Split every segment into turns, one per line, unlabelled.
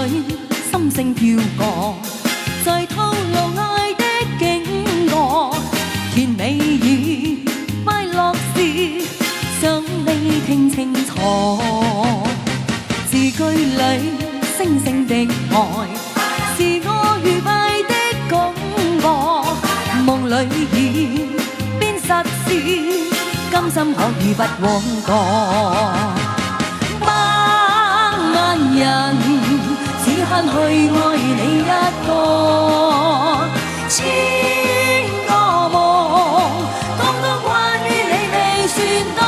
裏心聲飄過，在透露愛的經過，甜美與快樂事，想你聽清楚。字句裏星星的愛，是我愉快的廣播，夢裏已變實事，甘心可以不枉過。萬人只限去愛你一個，千個夢，講多關於你未算多，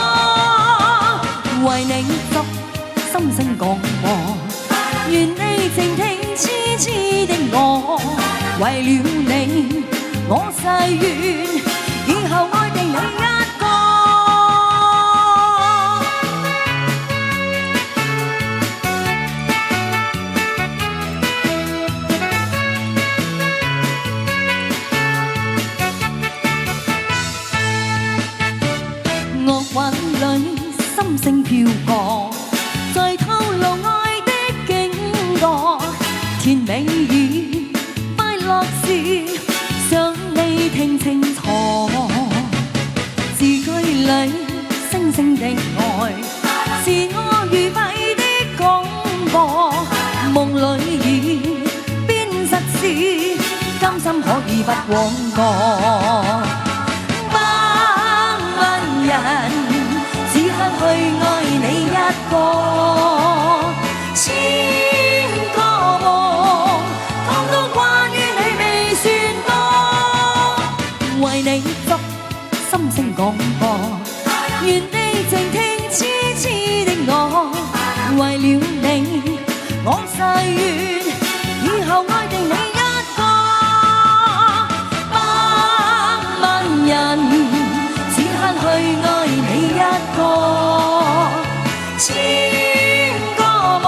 為你執心聲廣播，願你靜聽痴痴的我，為了你我誓願，以後愛定你一個。樂韻裏心聲飄過，在透露愛的經過，甜美與快樂事，想你聽清楚。字句裏星星的愛，是我愉快的廣播，夢裏已變實事，甘心可以不枉過。人只限去愛你一個，千個夢，講多關於你未算多，為你執心聲廣播，願你靜聽痴痴的我，為了你我誓願，以後愛定你一個。百萬人去愛你一個，千個夢，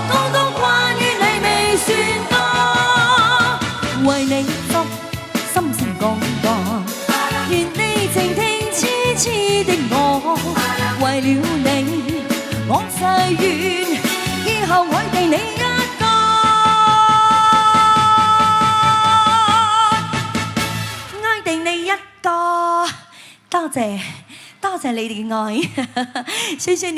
講多關於你未算多，為你執心聲廣播，願你靜聽痴痴的我，為了你我誓願，以後愛定你一個，愛定你一個。多謝你哋嘅愛，謝謝你。